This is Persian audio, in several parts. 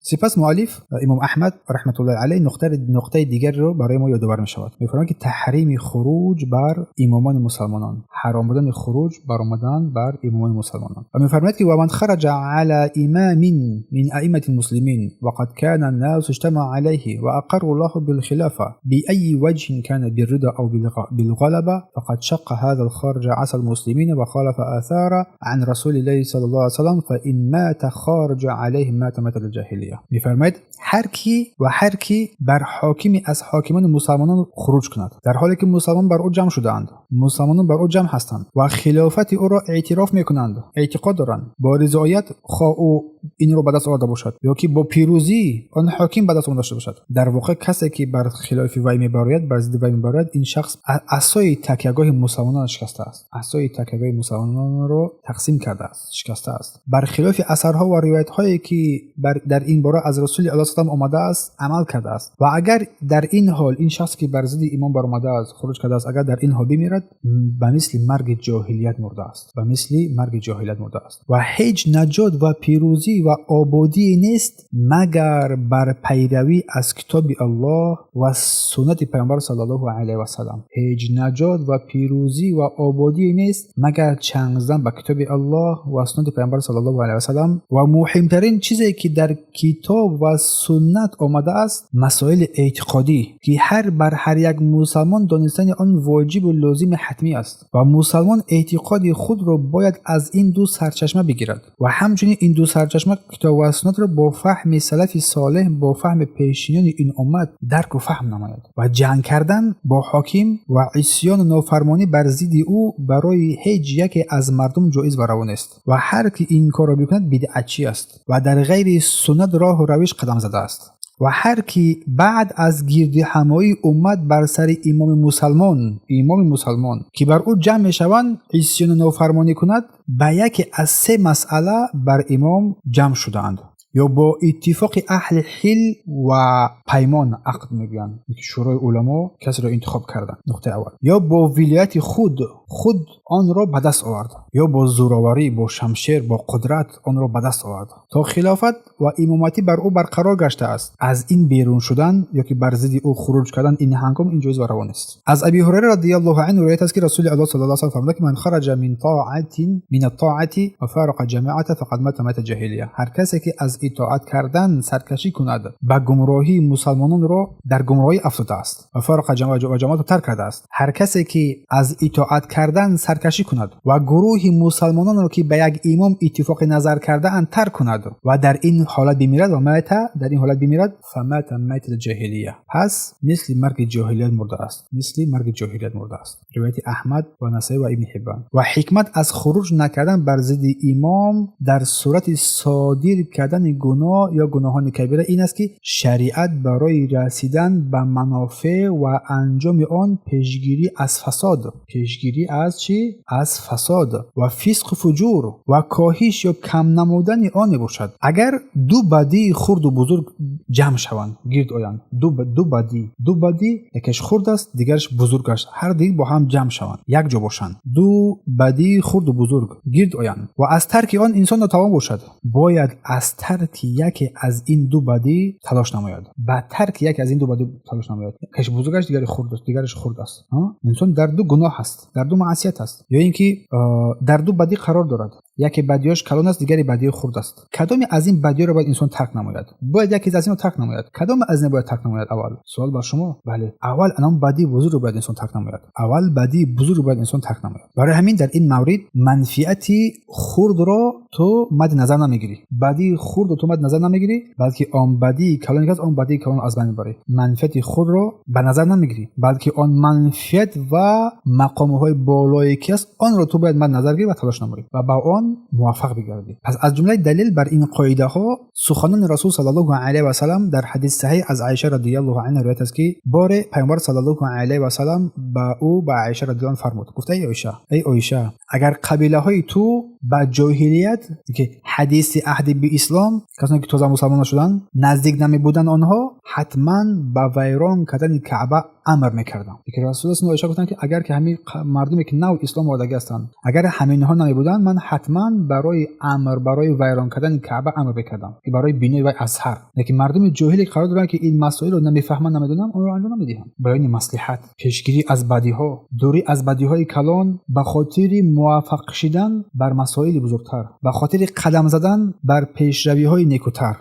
سپس مؤلف امام احمد رحمت الله علیه نقطه دیگر رو برای ما یادآور می‌شود. می‌فرماید که تحریم خروج بر امامان مسلمانان، حرام بودن خروج برآمدن بر امامان مسلمانان. و می‌فرماید که و من خرج علی امام من ائمه المسلمین وقد كان الناس اجتمع عليه واقر الله بالخلافه باي وجه كان بالرضا او بالغلبه فقد شق هذا الخارج عسى المسلمين وخالف آثار عن رسول الله صلی الله علیه وسلم فان مات خارج عليه مات مثل الجاهلیه. می‌فرماید هر کی بر حاکمی از حاکمان مسلمانان خروج کند در حالی که مسلمان بر او جمع شده‌اند، مسلمانان بر او جمع هستند و خلافت او را اعتراف می‌کنند، اعتقاد دارند با رضایت خواه او این رو به دست آورده باشد یا که با پیروزی آن حاکم به دست آورده باشد، در واقع کسی که بر خلاف وی میبارد، بر ضد وی میبارد، این شخص عصای تکیه‌گاه مسلمانان شکسته است، عصای تکیه‌گاه مسلمانان رو تقسیم کرده است، شکسته است. بر خلاف اثرها و روایت‌هایی که در این باره از رسول الله صلی الله علیه و آمده است عمل کرده است. و اگر در این حال این شخص که بر ضد ایمان برآمده است خروج کرده است، اگر در این حال بمیرد، به مثل مرگ جاهلیت مرده است، به مثل مرگ جاهلیت مرده است. و هیچ نجات و پیروزی و آبادی نیست مگر بر پیروی از کتاب الله و سنت پیامبر صلی الله علیه و سلم. هیچ نجات و پیروزی و آبادی نیست مگر چنگ زدن به کتاب الله و سنت پیامبر صلی الله علیه و سلم. و مهمترین چیزی که در کتاب و سنت آمده است مسائل اعتقادی که بر هر یک مسلمان دانستن آن واجب و لازم حتمی است و مسلمان اعتقاد خود را باید از این دو سرچشمه بگیرد و همچنین این دو سرچشمه کتاب و سنت را با فهم سلف صالح، با فهم پیشینیان این امت درک و فهم نماید و جنگ کردن با حاکم و عصیان و نافرمانی بر ضد او برای هیچ یک از مردم جایز و روا است و هر کی این کار را بکند بدعتی است و در غیر سنت راه و روش قدم زده است. و هر کی بعد از گرد همایی امت بر سر امام مسلمان که بر او جمع شوند عصیان و نافرمانی کند، به یک از سه مسئله بر امام جمع شدند: یا با اتفاق اهل حل و پیمان عقد میگن که شورای علما کسی را انتخاب کردن، نقطه اول، یا با ولایت خود آن را به دست آورد، یا با زوراوری، با شمشیر، با قدرت آن را به دست آورد تا خلافت و امامتی بر او برقرار گشته است. از این بیرون شدن یا که بر ضد او خروج کردن این هنگام این جایز و روا است. از ابی هریره رضی الله عنه روایت است که رسول الله صلی الله علیه و سلم فرمود که من خرج من الطاعه و فارق جماعه فقد مات جاهلیه. هر کسی که از اطاعت کردن سرکشی کند به گمراهی مسلمانان را در گمراهی افتاده است و فارق جماعت را ترک کرده است. هر کسی که از اطاعت کردن سرکشی کند و گروه مسلمانان را که به یک امام اتفاق نظر کرده اند ترک کند و در این حالت بمیرد و فمات مات الجاهلیه، پس مثل مرگ جاهلیت مرده است. روایت احمد و نسائی و ابن حبان. و حکمت از خروج نکردن بر ضد امام در صورت صادر کردن گناه یا گناهان کبیره این است که شریعت برای رسیدن به منافع و انجام آن پیشگیری از فساد و فسق و فجور و کاهش یا کم نمودن آن باشد. اگر دو بدی خرد و بزرگ جمع شوند گرد آیند، دو بدی یکیش خرد است دیگرش بزرگ است، هر دیگه با هم جمع شوند یک جا باشند، دو بدی خرد و بزرگ گرد آیند و از ترک آن انسان ناتوان باشد، باید از ترک یک از این دو بدی تلاش نماید. یکیش بزرگ است دیگرش خرد است. انسان در دو گناه است، در دو معصیت است، یا اینکه در دو بدی قرار دارد، یکی بدیاش کلان است دیگری بدی خرد است. کدام از این بدی را باید انسان ترک نماید؟ باید یکی از این رو ترک نماید. کدام از این باید ترک نماید؟ اول سوال بر شما. بله، اول انم بدی بزرگ رو باید انسان ترک نماید. برای همین در این مورد منفعتی خرد را تو مد نظر نمیگیری، بدی خرد رو تو مد نظر نمیگیری، بلکه آن بدی کلان است، آن بدی کلان از بین میبری. منفعت خود را به نظر نمیگیری، بلکه آن منفعت و مقام‌های بالایی که است آن را تو باید مد نظر گیری و تلاش نمایی و با آن موفق بگردی. پس از جمله دلیل بر این قاعده ها سخنان رسول صلی الله علیه و سلم در حدیث صحیح از عایشه رضی الله عنها روایت است که بار پیامبر صلی الله علیه و سلم با عایشه رضی الله عنها فرمود، گفته ای عایشه اگر قبیله های تو با جاهلیت که حدیث عهد به اسلام کسانی که تازه مسلمان شدن نزدیک نمی بودن آنها حتما با ویران کردن کعبه امر میکردن. که رسول الله عایشه گفتن که اگر که همین مردمی که نو اسلام وارد هستند اگر همین ها نمی بودن من حتما برای ویران کردن کعبه امر میکردم که برای بینایی و اظهار. لیکن مردم جاهلی قرار دارن که این مسائل رو نمیفهمن نمیدونن اون رو انجام نمیدن. برای مصلحت پیشگیری از بدیها، دوری از بدیهای کلان، به خاطر موفق شدن بر مسائل بزرگتر، به خاطر قدم زدن بر پیشروی‌های نیکوتر،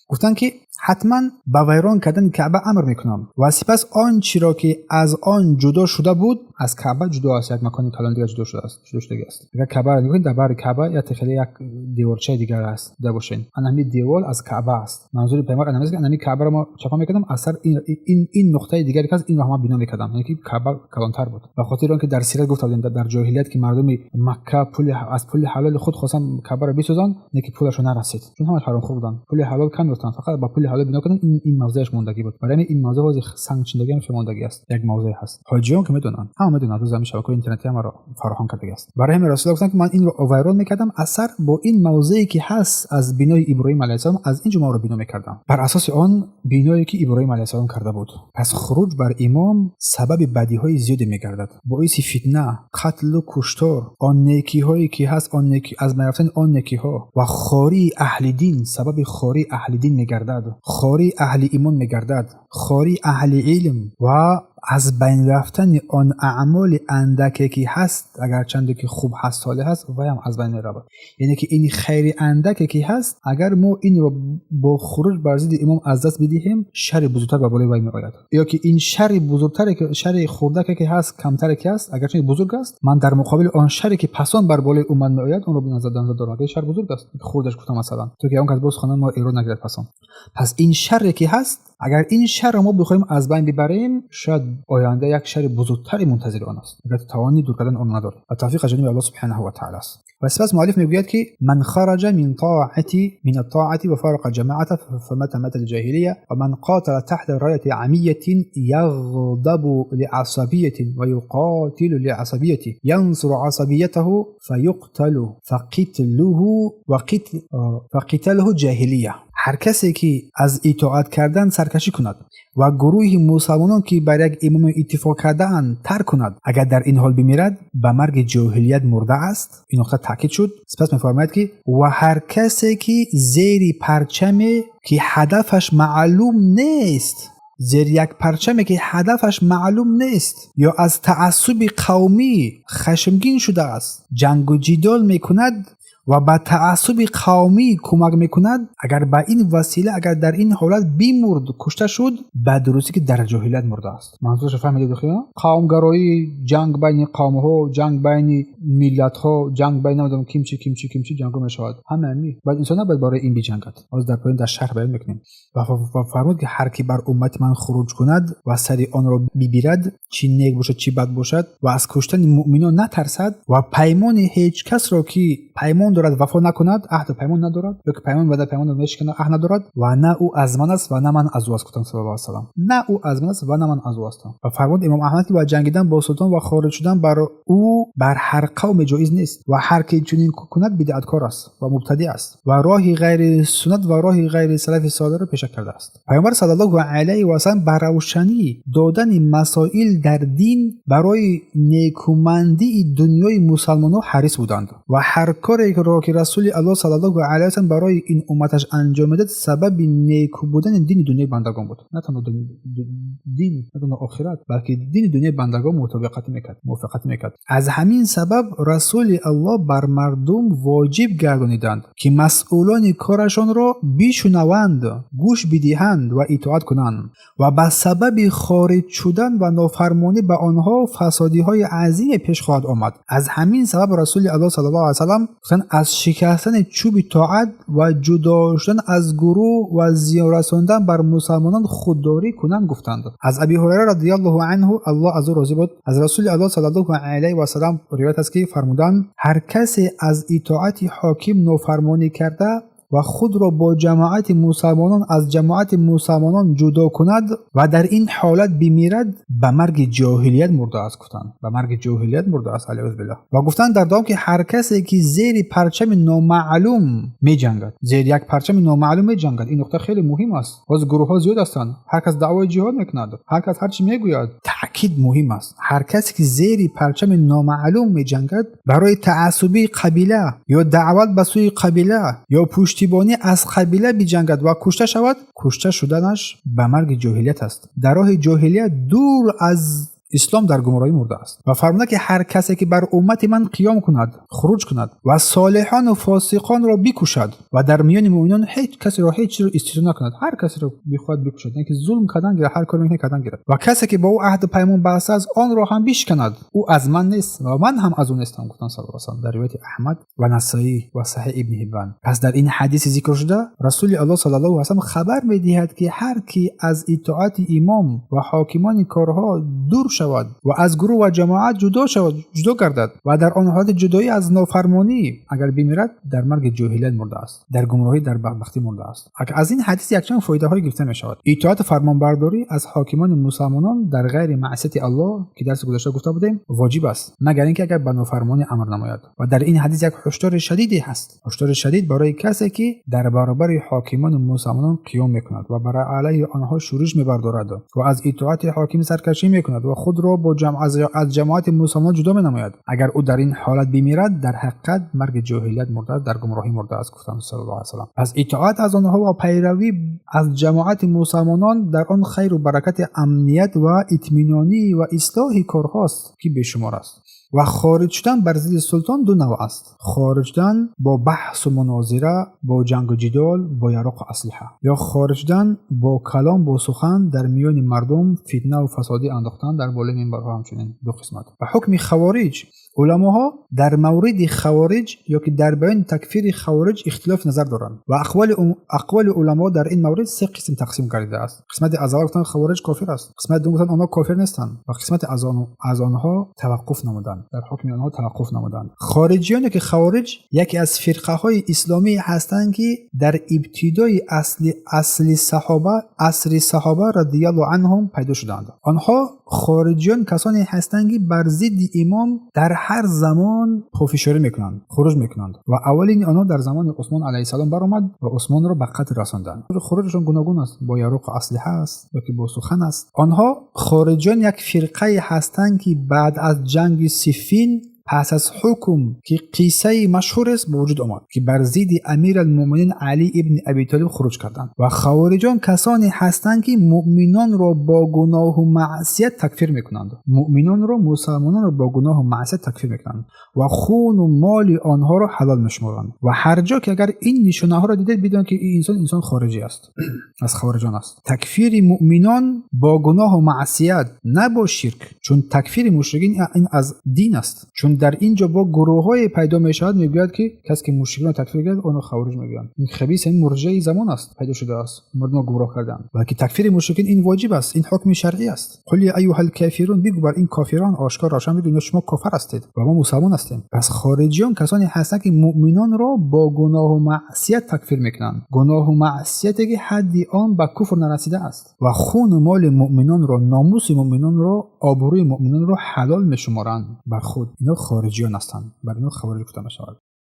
گفتن که حتما با ویران کردن کعبه امر میکنم و سپس آن چیزی که از آن جدا شده بود از کعبه جدا است، یک مکان کلان دیگه جدا شده است، اگر کعبه رو نگاهید در بر کعبه یا تخیل یک دیوارچه دیگر است در باشین همین دیوار از کعبه است. منظور پیامبر نمیگه که همین کعبه رو ما چپا میکردم اثر این نقطه دیگری که از این رو ما بنا میکردم، یعنی که کعبه کلانتر بود. به خاطر اینکه در سیرت گفت در جاهلیت که مردم مکه از پول حلال خود خواستن کعبه رو بسازن، نه که پولش نرسید چون همش حرام خور بودن، پول حلال کم گرفتن، فقط با پول حلال بنا کردن. این موضعش موندگی بود. برای این موضوع واضح سنگ چیندگی هم موندگی است، یک موضوع هست. حاجیان که میدونن روز زمین شبکه اینترنتی ما رو فراهم کرده است. برای همین رسول الله گفتن که من این رو ویران میکردم اثر با این موضعی که هست از بنای ابراهیم علیه السلام، از این جمعه رو بنا میکردم بر اساس آن بنایی که ابراهیم علیه السلام کرده بود. پس خروج بر امام سبب بدیهای زیادی میگردد، باعث فتنه، قتل و کشتار، آن نیکی هایی که هست، آن نیکی از میرفتن آن نیکی ها و خاری اهل دین، سبب خاری اهل دین میگردد، خاری اهل ایمان میگردد، خاری اهل علم و از بین رفتن آن اعمال اندکی که هست، اگر چندی که خوب هست صالح هست و هم از بین رود. یعنی که این خیر اندکی که هست اگر ما این رو با خروج بر ضد امام از دست بدیم شر بزرگتر به بالای وی میآید، یا که این شر بزرگتر که شر خردکی که هست کمتر که هست اگر چند بزرگ است من در مقابل آن شری که پسان بر بالای امت میآید اون رو به نظر دارم که شر بزرگ است. خودش گفتم مثلا تو که اون کس باز خانم ما ایران نگرفت پسان. پس این شر که هست اگر این شر رو ما بخوایم از بین ببریم شاید آینده یک شر بزرگتری منتظر آن است اگر توانی دور کردن آن نداره. و توفیق جانب الله سبحانه و تعالی است. و سپس مؤلف میگوید که من خرج من الطاعه و فارق جماعه فمتى مات الجاهلیه و من قاتل تحت رايه عمیه یغضب لعصبیه و یقاتل لعصبیه ينصر عصبیته فیقتل فقتله جاهلیه. هر کسی که از اطاعت کردن سرکشی کند و گروه مسلمانان که بر یک امام اتفاق کرده‌اند ترک کند اگر در این حال بمیرد به مرگ جاهلیت مرده است. این نکته تاکید شد. سپس می‌فرماید که و هر کسی که زیر پرچمی که هدفش معلوم نیست، زیر یک پرچمی که هدفش معلوم نیست یا از تعصب قومی خشمگین شده است جنگ و جدال میکند و با تعصب قومی کمک میکند، اگر با این وسیله اگر در این حالت بیمرد کشته شد به درستی که در جاهلیت مرده است. منظورش فهمیدید بخیر؟ قومگرایی، جنگ بین قوم ها، جنگ بین ملت ها، جنگ بین نمیدونم کیمچی جنگ میشود. همین بعد انسان نباید برای این بجنگد. از در پایین در شهر بیان میکنیم و فرمود که هر کی بر امت من خروج کند و سر آن را بگیرد چی نیک باشد چی بد باشد و از کشتن مؤمنان نترسد و پیمان هیچ کس را که پیمان دارد وفا نکند، عهد پیمان ندارد، یا که پیمان وعده پیمان نمیشکند، عهد ندارد و نه او از من است و نه من از او است. گفتم صلی الله علیه و سلم نه او از من است و نه من از او هستم. و فرمود امام احمد که با جنگیدن با سلطان و خارج شدن بر او بر هر قوم جایز نیست و هر کی چنین کند بدعتکار است و مبتدی است و راهی غیر سنت و راهی غیر سلف صالح را پیش کرده است. پیامبر صلی الله علیه و سلم بر روشنی دادن مسائل در دین برای نیکومندی دنیای مسلمانان حریص بودند و هر کاری که رسول الله صلی الله علیه و سلم برای این امتش انجام داد سبب نیکو بودن دین دنیای بندگان بود. نه تنها دین نه تنها آخرت بلکه دین دنیای بندگان موافقت میکرد. از همین سبب رسول الله بر مردم واجب گردانیدند که مسئولان کارشان را بشنوند، گوش بدهند و اطاعت کنند و به سبب خارج شدن و نافرمانی به آنها فسادی های عظیم پیش خواهد آمد. از همین سبب رسول الله صلی الله علیه و سلم از شکستن چوب طاعت و جدا شدن از گروه و زیان رساندن بر مسلمانان خودداری کنند گفتند. از ابی هریره رضی الله عنه الله از او راضی بود از رسول الله صلی الله علیه و سلم روایت است که فرمودند هر کسی از اطاعت حاکم نافرمانی کرده و خود را با جماعت مسلمانان از جماعت مسلمانان جدا کند و در این حالت بمیرد، به مرگ جاهلیت مرده است. گفتند به مرگ جاهلیت مرده است علیه بالله. و گفتند در دوام که هر کسی که زیر پرچم نامعلوم می‌جنگد، زیر یک پرچم نامعلوم می‌جنگد، این نکته خیلی مهم است. باز گروه‌ها زیاد هستند، هر کس دعوای جهاد میکند، هر کس هر چی میگوید. تاکید مهم است. هر کسی که زیر پرچم نامعلوم می‌جنگد برای تعصبی قبیله یا دعوت به سوی قبیله یا پشتیبانی از قبیله بجنگد و کشته شود، کشته شدنش به مرگ جاهلیت است. در راه جاهلیت دور از اسلام در گمراهی مرده است. و فرموده که هر کسی که بر امت من قیام کند، خروج کند و صالحان و فاسقان را بکشد و در میان مؤمنان هیچ کسی را هیچ رو استثنا نکند، هر کسی را بخواد بکشد، نه که ظلم کردن گیره، هر کاری میکنه کردن گیره، و کسی که با او عهد پیمان بسته است آن را هم بشکند، او از من نیست و من هم از او نیستم. گفتن صلی الله علیه و سلم در روایت احمد و نسائی و صحیح ابن حبان. پس در این حدیث ذکر شده رسول الله صلی الله علیه و سلم خبر میدهد که هر کی از اطاعت امام و حاکمان کارها دور شود و از گروه و جماعت جدا گردد و در آن حالت جدایی از نافرمانی اگر بمیرد، در مرگ جاهلیت مرده است، در گمراهی، در بدبختی مرده است. از این حدیث یکچند فایده های گرفته می شود. اطاعت فرمانبرداری از حاکمان مسلمانان در غیر معصیت الله که درس گذشته گفته بودیم واجب است، مگر اینکه اگر به نافرمانی امر نماید. و در این حدیث یک هشدار شدیدی هست، هشدار شدید برای کسی که در برابر حاکمان مسلمانان قیام میکند و برای علیه آنها شورش میبردارد و از اطاعت حاکم سرکشی میکند و خود را با از جماعت مسلمانان جدا می‌نماید. اگر او در این حالت بمیرد، در حقیقت مرگ جاهلیت مرده، در گمراهی مرده است. گفتند صلی الله علیه و سلم. پس اطاعت از آنها و پیروی از جماعت مسلمانان در آن خیر و برکت، امنیت و اطمینانی و اصلاح کارهاست که بیشمار است. و خارج شدن بر ضد سلطان دو نوع است: خارج شدن با بحث و مناظره، با جنگ و جدال، با یرق و اسلحه، یا خارج شدن با کلام، با سخن در میان مردم فتنه و فسادی انداختن در بالای منبرها. همچنین دو قسمت. و حکم خوارج، علماها در مورد خوارج یا که در بیان تکفیر خوارج اختلاف نظر دارند و اقوال علما در این مورد سه قسم تقسیم گردیده است. قسمت اول گفتن خوارج کافر است، قسمت دوم گفتن آنها کافر نیستند و قسمت از آنها توقف نمودند، در حکم آنها توقف نمودند. خارجیان که خوارج یکی از فرقه های اسلامی هستند که در ابتدای عصر صحابه رضی الله عنهم پیدا شدند. آنها خارجیان کسانی هستند که بر ضد امام در هر زمان پافشاری میکنند، خروج میکنند و اولین آنها در زمان عثمان علیه السلام برآمد و عثمان را به قتل رساندند. خروجشون گوناگون است، با یرق و اسلحه است یا که با سخن است. آنها خارجیان یک فرقه هستند که بعد از جنگ صفین پس از حکم که قصه مشهور است به وجود آمد که بر ضد امیرالمومنین علی ابن ابی طالب خروج کردند. و خوارجان کسانی هستند که مؤمنان را با گناه و معصیت تکفیر میکنند، مؤمنان را، مسلمانان را با گناه و معصیت تکفیر میکنند و خون و مال آنها را حلال میشمارند. و هر جا که اگر این نشانه ها را دیدید بدانید که این انسان خارجی است، از خوارجان است. تکفیر مؤمنان با گناه و معصیت، نه با شرک، چون تکفیر مشرکین این از دین است. چون در اینجا با گروه‌های پیدا میشود، میگوید که کسی که مشرکین تکفیر کرد اونو خوارج میگن. این خبیث، این مرجع زمان است پیدا شده است، مردم گمراه کردن. بلکه تکفیر مشرکین این واجب است، این حکم شرعی است. قل یا ایها الکافرون، بگو بر این کافران آشکار روشن بگو شما کافر هستید و ما مسلمان هستیم. پس خارجیان کسانی هستند که مؤمنان را با گناه و معصیت تکفیر میکنند، گناه و معصیتی که حدی آن به کفر نرسیده است و خون و مال مؤمنان را، ناموس مؤمنان را، آبروی مؤمنان را حلال میشمارند بر خود. اینا خارجیان هستند، بر اینا خوارج گفته میشود.